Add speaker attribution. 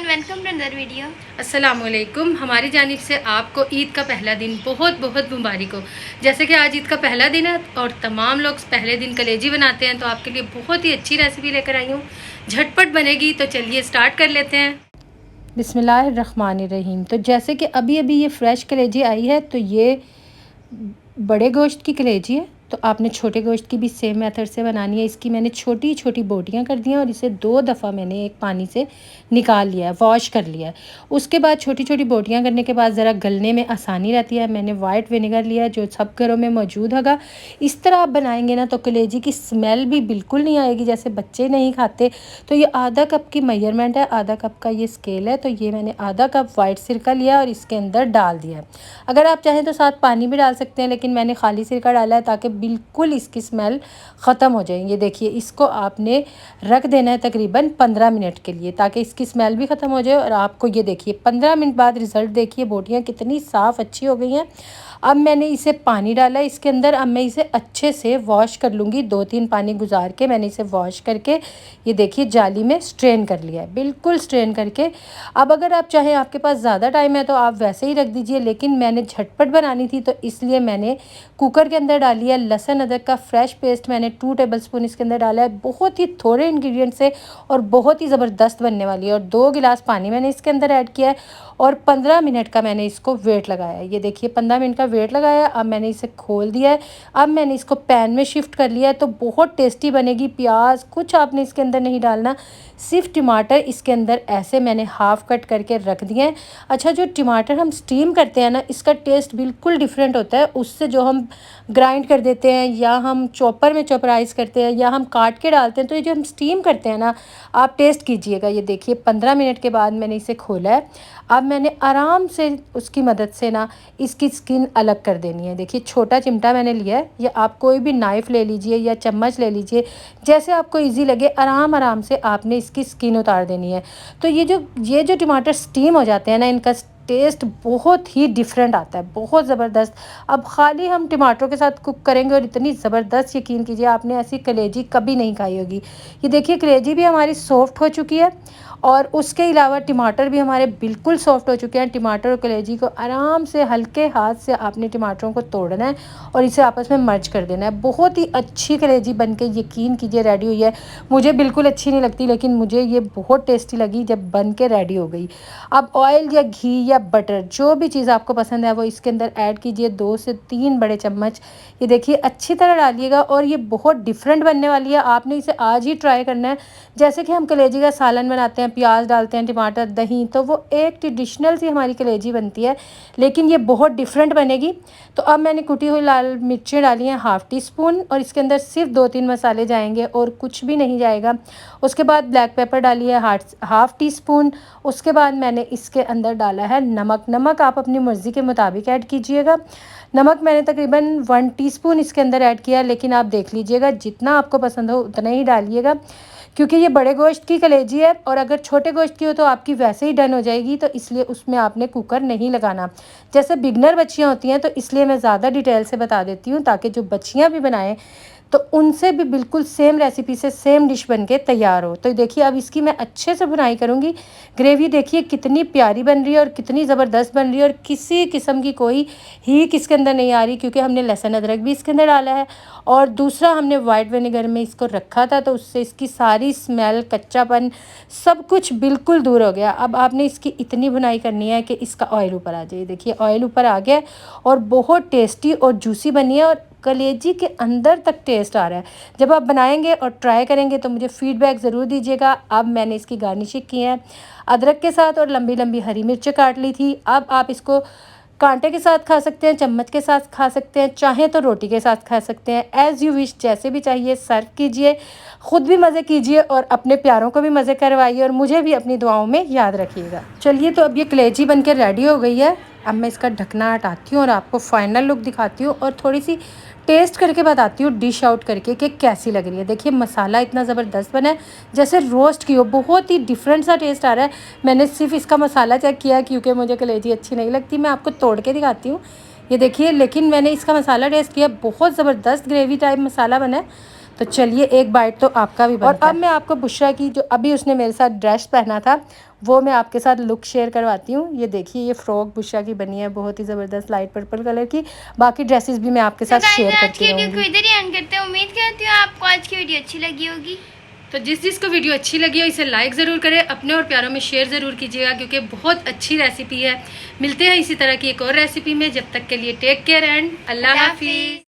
Speaker 1: And welcome to another video.
Speaker 2: अस्सलामुअलैकुम। हमारी जानिब से आपको ईद का पहला दिन बहुत बहुत मुबारक हो। जैसे कि आज ईद का पहला दिन है और तमाम लोग पहले दिन कलेजी बनाते हैं, तो आपके लिए बहुत ही अच्छी रेसिपी लेकर आई हूँ, झटपट बनेगी। तो चलिए स्टार्ट कर लेते हैं। बिस्मिल्लाहिर्रहमानिर्रहीम। तो जैसे कि अभी अभी ये फ़्रेश कलेजी आई है, तो ये बड़े गोश्त की कलेजी है। तो आपने छोटे गोश्त की भी सेम मेथड से बनानी है। इसकी मैंने छोटी छोटी बोटियां कर दी हैं और इसे 2 दफ़ा मैंने एक पानी से निकाल लिया है, वॉश कर लिया है। उसके बाद छोटी छोटी बोटियां करने के बाद ज़रा गलने में आसानी रहती है। मैंने वाइट विनेगर लिया है जो सब घरों में मौजूद होगा। इस तरह आप बनाएंगे ना तो कलेजी की स्मेल भी बिल्कुल नहीं आएगी, जैसे बच्चे नहीं खाते। तो ये आधा कप की मेजरमेंट है, आधा कप का ये स्केल है। तो ये मैंने आधा कप वाइट सिरका लिया और इसके अंदर डाल दिया है। अगर आप चाहें तो साथ पानी भी डाल सकते हैं, लेकिन मैंने खाली सिरका डाला है ताकि बिल्कुल इसकी स्मेल ख़त्म हो जाए। ये देखिए, इसको आपने रख देना है तकरीबन 15 मिनट के लिए, ताकि इसकी स्मेल भी ख़त्म हो जाए। और आपको ये देखिए 15 मिनट बाद रिज़ल्ट देखिए, बोटियाँ कितनी साफ़ अच्छी हो गई हैं। अब मैंने इसे पानी डाला है इसके अंदर। अब मैं इसे अच्छे से वॉश कर लूँगी। 2-3 पानी गुजार के मैंने इसे वॉश करके ये देखिए जाली में स्ट्रेन कर लिया है, बिल्कुल स्ट्रेन करके। अब अगर आप चाहें, आपके पास ज़्यादा टाइम है तो आप वैसे ही रख दीजिए, लेकिन मैंने झटपट बनानी थी तो इसलिए मैंने कुकर के अंदर डाली है लहसुन अदरक का फ्रेश पेस्ट। मैंने 2 टेबलस्पून इसके अंदर डाला है। बहुत ही थोड़े इंग्रेडिएंट से और बहुत ही ज़बरदस्त बनने वाली है। और 2 गिलास पानी मैंने इसके अंदर ऐड किया है और 15 मिनट का मैंने इसको वेट लगाया है। ये देखिए 15 मिनट का वेट लगाया। अब मैंने इसे खोल दिया है। अब मैंने इसको पैन में शिफ्ट कर लिया है। तो बहुत टेस्टी बनेगी। प्याज कुछ आपने इसके अंदर नहीं डालना, सिर्फ टमाटर इसके अंदर ऐसे मैंने हाफ़ कट करके रख दिए हैं। अच्छा, जो टमाटर हम स्टीम करते हैं ना, इसका टेस्ट बिल्कुल डिफरेंट होता है उससे जो हम ग्राइंड कर देते हैं या हम चॉपर में चॉपराइज करते हैं या हम काट के डालते हैं। तो ये जो हम स्टीम करते हैं ना, आप टेस्ट कीजिएगा। ये देखिए 15 मिनट के बाद मैंने इसे खोला है। अब मैंने आराम से उसकी मदद से ना इसकी स्किन अलग कर देनी है। देखिए छोटा चिमटा मैंने लिया है, या आप कोई भी नाइफ़ ले लीजिए या चम्मच ले लीजिए, जैसे आपको इजी लगे। आराम आराम से आपने इसकी स्किन उतार देनी है। तो ये जो टमाटर स्टीम हो जाते हैं ना, इनका टेस्ट बहुत ही डिफरेंट आता है, बहुत ज़बरदस्त। अब खाली हम टमाटरों के साथ कुक करेंगे और इतनी ज़बरदस्त, यकीन कीजिए आपने ऐसी कलेजी कभी नहीं खाई होगी। ये देखिए कलेजी भी हमारी सॉफ्ट हो चुकी है और उसके अलावा टमाटर भी हमारे बिल्कुल सॉफ्ट हो चुके हैं। टमाटर और कलेजी को आराम से हल्के हाथ से आपने टमाटरों को तोड़ना है और इसे आपस में मर्ज कर देना है। बहुत ही अच्छी कलेजी बनके यकीन कीजिए रेडी हुई है। मुझे बिल्कुल अच्छी नहीं लगती, लेकिन मुझे ये बहुत टेस्टी लगी जब बन के रेडी हो गई। अब ऑयल या घी या बटर, जो भी चीज़ आपको पसंद है वो इसके अंदर ऐड कीजिए। 2 से 3 बड़े चम्मच ये देखिए अच्छी तरह डालिएगा। और ये बहुत डिफरेंट बनने वाली है, आपने इसे आज ही ट्राई करना है। जैसे कि हम कलेजी का सालन बनाते हैं, प्याज डालते हैं, टमाटर, दही, तो वो एक ट्रेडिशनल सी हमारी कलेजी बनती है, लेकिन ये बहुत डिफरेंट बनेगी। तो अब मैंने कुटी हुई लाल मिर्चें डाली हैं 1/2 टीस्पून और इसके अंदर सिर्फ 2-3 मसाले जाएंगे और कुछ भी नहीं जाएगा। उसके बाद ब्लैक पेपर डाली है 1/2 टीस्पून। उसके बाद मैंने इसके अंदर डाला है नमक आप अपनी मर्ज़ी के मुताबिक ऐड कीजिएगा। नमक मैंने तकरीबन 1 टीस्पून इसके अंदर ऐड किया, लेकिन आप देख लीजिएगा जितना आपको पसंद हो उतना ही डालिएगा, क्योंकि ये बड़े गोश्त की कलेजी है। और अगर छोटे गोश्त की हो तो आपकी वैसे ही डन हो जाएगी, तो इसलिए उसमें आपने कुकर नहीं लगाना। जैसे बिगनर बच्चियाँ होती हैं, तो इसलिए मैं ज़्यादा डिटेल से बता देती हूँ, ताकि जो बच्चियाँ भी बनाएं तो उनसे भी बिल्कुल सेम रेसिपी से सेम डिश बनके तैयार हो। तो देखिए अब इसकी मैं अच्छे से भुनाई करूँगी। ग्रेवी देखिए कितनी प्यारी बन रही है और कितनी ज़बरदस्त बन रही है, और किसी किस्म की कोई हीक इसके अंदर नहीं आ रही, क्योंकि हमने लहसुन अदरक भी इसके अंदर डाला है। और दूसरा, हमने वाइट विनेगर में इसको रखा था, तो उससे इसकी सारी स्मेल, कच्चापन, सब कुछ बिल्कुल दूर हो गया। अब आपने इसकी इतनी भुनाई करनी है कि इसका ऑयल ऊपर आ जाए। देखिए ऑयल ऊपर आ गया और बहुत टेस्टी और जूसी बनी है और कलेजी के अंदर तक टेस्ट आ रहा है। जब आप बनाएंगे और ट्राई करेंगे तो मुझे फ़ीडबैक ज़रूर दीजिएगा। अब मैंने इसकी गार्निशिंग की है अदरक के साथ और लंबी लंबी हरी मिर्चें काट ली थी। अब आप इसको कांटे के साथ खा सकते हैं, चम्मच के साथ खा सकते हैं, चाहें तो रोटी के साथ खा सकते हैं। एज़ यू विश, जैसे भी चाहिए सर्व कीजिए। ख़ुद भी मज़े कीजिए और अपने प्यारों को भी मज़े करवाइए और मुझे भी अपनी दुआओं में याद रखिएगा। चलिए, तो अब ये कलेजी बन के रेडी हो गई है। अब मैं इसका ढकना हटाती हूँ और आपको फाइनल लुक दिखाती हूँ और थोड़ी सी टेस्ट करके बताती हूँ डिश आउट करके कि कैसी लग रही है। देखिए मसाला इतना ज़बरदस्त बना है, जैसे रोस्ट की हो, बहुत ही डिफरेंट सा टेस्ट आ रहा है। मैंने सिर्फ इसका मसाला चेक किया क्योंकि मुझे कलेजी अच्छी नहीं लगती। मैं आपको तोड़ के दिखाती हूँ, ये देखिए। लेकिन मैंने इसका मसाला टेस्ट किया, बहुत ज़बरदस्त ग्रेवी टाइप मसाला बना है। तो चलिए एक बाइट तो आपका भी बनता है। और अब मैं आपको बुशरा की जो अभी उसने मेरे साथ ड्रेस पहना था वो मैं आपके साथ लुक शेयर करवाती हूँ। ये देखिए ये फ्रॉक बुशरा की बनी है, बहुत ही ज़बरदस्त लाइट पर्पल कलर की। बाकी ड्रेसेस भी मैं आपके साथ शेयर करती रहूँगी।
Speaker 1: वीडियो को इधर ही एंड करते हैं। उम्मीद करती हूँ आपको आज की वीडियो अच्छी लगी होगी।
Speaker 2: तो जिसको वीडियो अच्छी लगी हो इसे लाइक ज़रूर करें, अपने और प्यारों में शेयर ज़रूर कीजिएगा क्योंकि बहुत अच्छी रेसिपी है। मिलते हैं इसी तरह की एक और रेसिपी में, जब तक के लिए टेक केयर एंड अल्लाह हाफिज़।